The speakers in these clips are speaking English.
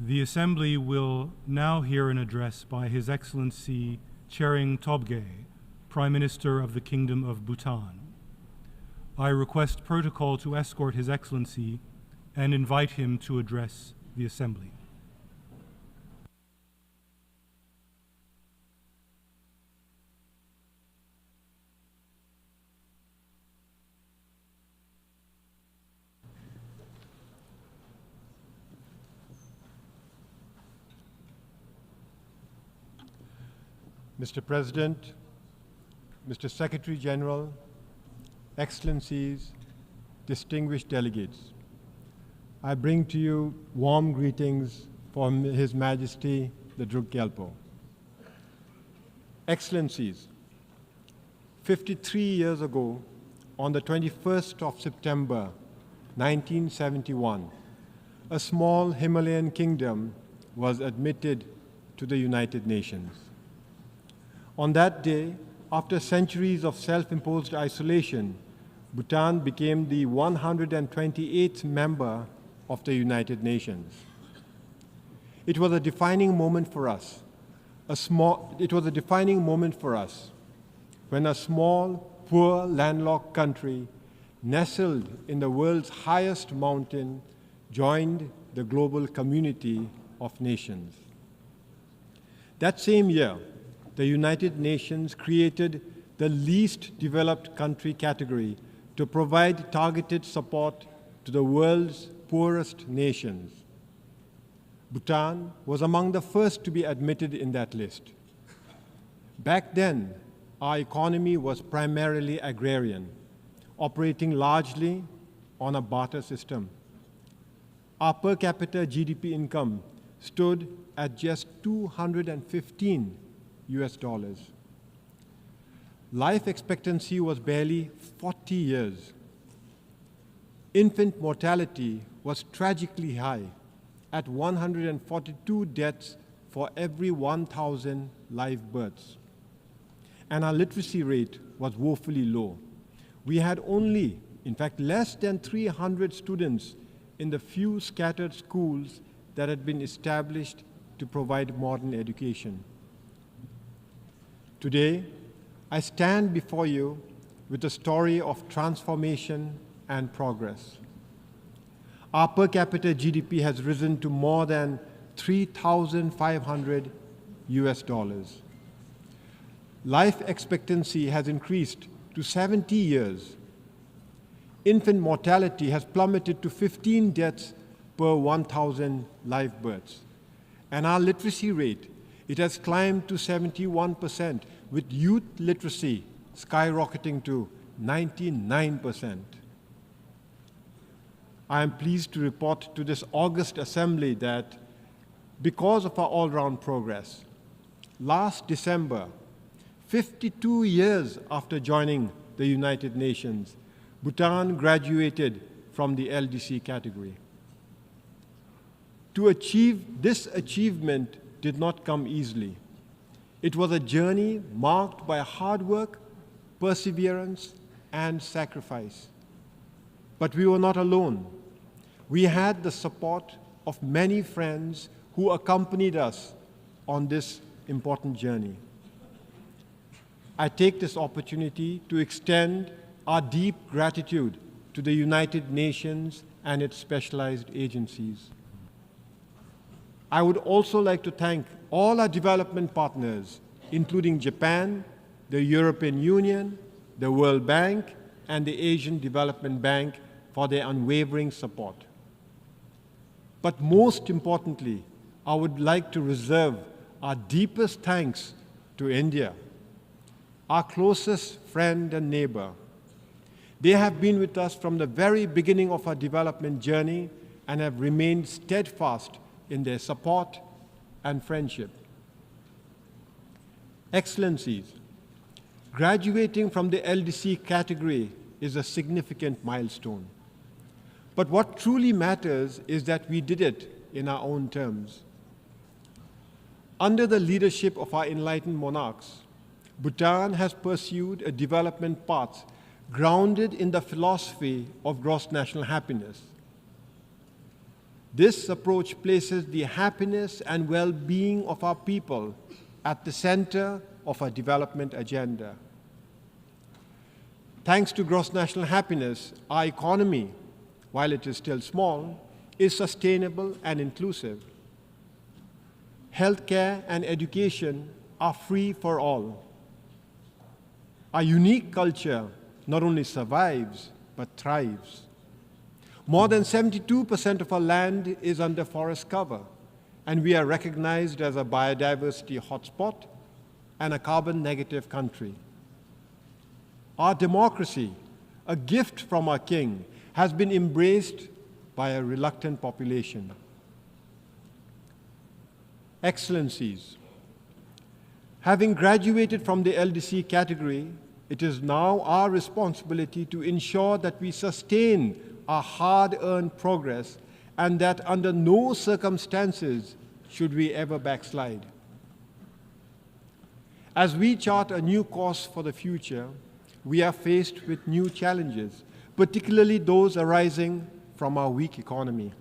The Assembly will now hear an address by His Excellency Tshering Tobgay, Prime Minister of the Kingdom of Bhutan. I request protocol to escort His Excellency and invite him to address the Assembly. Mr. President, Mr. Secretary General, Excellencies, distinguished delegates, I bring to you warm greetings from His Majesty the Druk Gyalpo. Excellencies, 53 years ago, on the 21st of September, 1971, a small Himalayan kingdom was admitted to the United Nations. On that day, after centuries of self-imposed isolation, Bhutan became the 128th member of the United Nations. It was a defining moment for us. When a small, poor, landlocked country nestled in the world's highest mountain joined the global community of nations. That same year, the United Nations created the least developed country category to provide targeted support to the world's poorest nations. Bhutan was among the first to be admitted in that list. Back then, our economy was primarily agrarian, operating largely on a barter system. Our per capita GDP income stood at just $215 US. Life expectancy was barely 40 years. Infant mortality was tragically high at 142 deaths for every 1,000 live births. And our literacy rate was woefully low. We had only, in fact, less than 300 students in the few scattered schools that had been established to provide modern education. Today, I stand before you with a story of transformation and progress. Our per capita GDP has risen to more than $3,500 US. Life expectancy has increased to 70 years. Infant mortality has plummeted to 15 deaths per 1,000 live births. And our literacy rate, it has climbed to 71%, with youth literacy skyrocketing to 99%. I am pleased to report to this august assembly that because of our all-round progress, last December, 52 years after joining the United Nations, Bhutan graduated from the LDC category. To achieve this achievement did not come easily. It was a journey marked by hard work, perseverance, and sacrifice. But we were not alone. We had the support of many friends who accompanied us on this important journey. I take this opportunity to extend our deep gratitude to the United Nations and its specialized agencies. I would also like to thank all our development partners, including Japan, the European Union, the World Bank, and the Asian Development Bank for their unwavering support. But most importantly, I would like to reserve our deepest thanks to India, our closest friend and neighbor. They have been with us from the very beginning of our development journey and have remained steadfast in their support and friendship. Excellencies, graduating from the LDC category is a significant milestone. But what truly matters is that we did it in our own terms. Under the leadership of our enlightened monarchs, Bhutan has pursued a development path grounded in the philosophy of gross national happiness. This approach places the happiness and well-being of our people at the center of our development agenda. Thanks to gross national happiness, our economy, while it is still small, is sustainable and inclusive. Healthcare and education are free for all. Our unique culture not only survives, but thrives. More than 72% of our land is under forest cover, and we are recognized as a biodiversity hotspot and a carbon-negative country. Our democracy, a gift from our king, has been embraced by a reluctant population. Excellencies, having graduated from the LDC category, it is now our responsibility to ensure that we sustain our hard-earned progress and that under no circumstances should we ever backslide. As we chart a new course for the future, we are faced with new challenges, particularly those arising from our weak economy.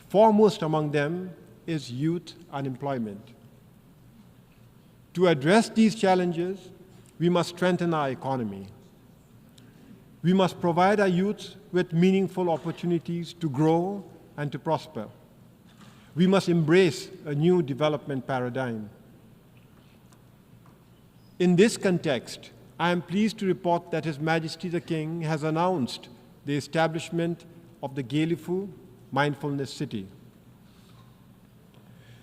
Foremost among them is youth unemployment. To address these challenges, we must strengthen our economy. We must provide our youth with meaningful opportunities to grow and to prosper. We must embrace a new development paradigm. In this context, I am pleased to report that His Majesty the King has announced the establishment of the Gaelifu Mindfulness City.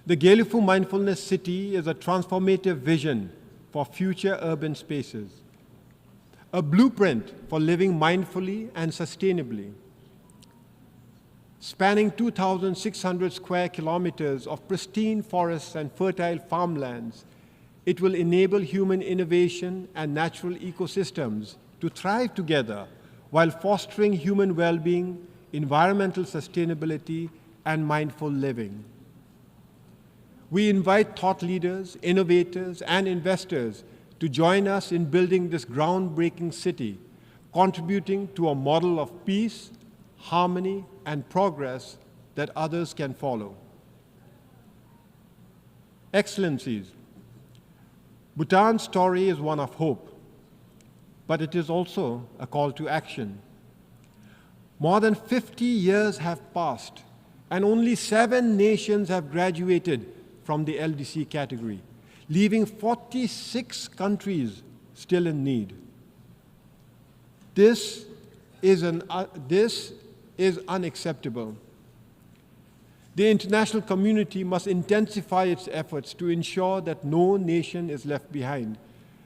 The Gaelifu Mindfulness City is a transformative vision for future urban spaces, a blueprint for living mindfully and sustainably. Spanning 2,600 square kilometers of pristine forests and fertile farmlands, it will enable human innovation and natural ecosystems to thrive together while fostering human well-being, environmental sustainability, and mindful living. We invite thought leaders, innovators, and investors to join us in building this groundbreaking city, contributing to a model of peace, harmony, and progress that others can follow. Excellencies, Bhutan's story is one of hope, but it is also a call to action. More than 50 years have passed, and only 7 nations have graduated from the LDC category, leaving 46 countries still in need. This is unacceptable. The international community must intensify its efforts to ensure that no nation is left behind,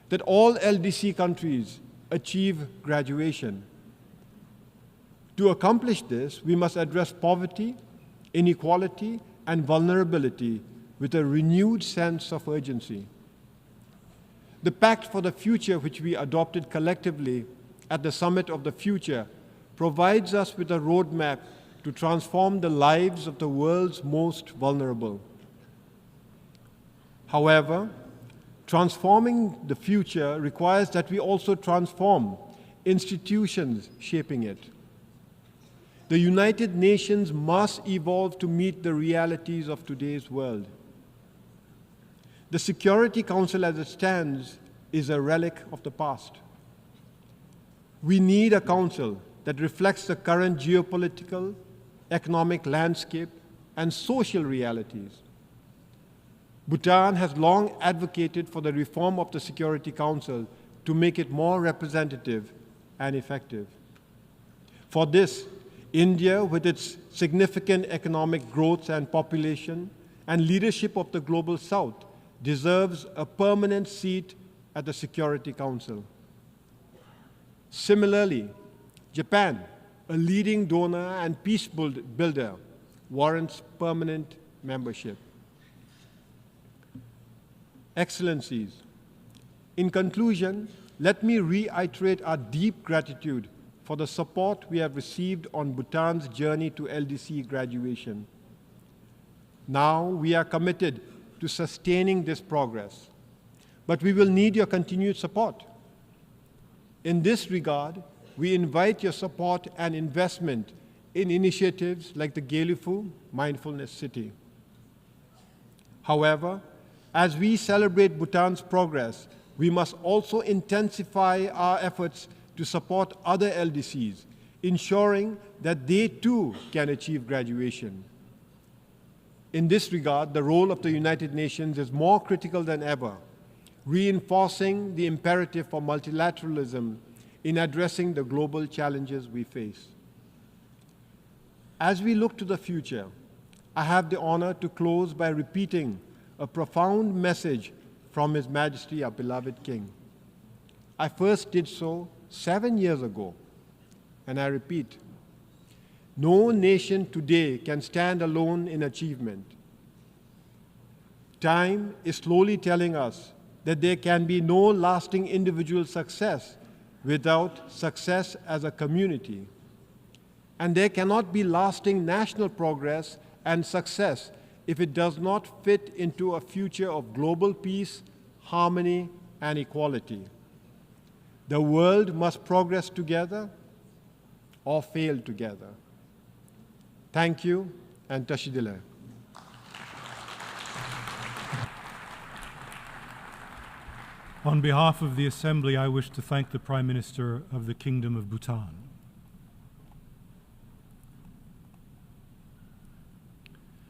that all LDC countries achieve graduation. To accomplish this, we must address poverty, inequality, and vulnerability with a renewed sense of urgency. The Pact for the Future, which we adopted collectively at the Summit of the Future, provides us with a roadmap to transform the lives of the world's most vulnerable. However, transforming the future requires that we also transform institutions shaping it. The United Nations must evolve to meet the realities of today's world. The Security Council as it stands is a relic of the past. We need a council that reflects the current geopolitical, economic landscape, and social realities. Bhutan has long advocated for the reform of the Security Council to make it more representative and effective. For this, India, with its significant economic growth and population and leadership of the Global South, deserves a permanent seat at the Security Council. Similarly, Japan, a leading donor and peace builder, warrants permanent membership. Excellencies, in conclusion, let me reiterate our deep gratitude for the support we have received on Bhutan's journey to LDC graduation. Now we are committed to sustaining this progress, but we will need your continued support. In this regard, we invite your support and investment in initiatives like the Gelifu Mindfulness City. However, as we celebrate Bhutan's progress, we must also intensify our efforts to support other LDCs, ensuring that they too can achieve graduation. In this regard, the role of the United Nations is more critical than ever, reinforcing the imperative for multilateralism in addressing the global challenges we face. As we look to the future, I have the honor to close by repeating a profound message from His Majesty, our beloved King. I first did so 7 years ago, and I repeat, no nation today can stand alone in achievement. Time is slowly telling us that there can be no lasting individual success without success as a community. And there cannot be lasting national progress and success if it does not fit into a future of global peace, harmony, and equality. The world must progress together or fail together. Thank you, and Tashidile. On behalf of the Assembly, I wish to thank the Prime Minister of the Kingdom of Bhutan.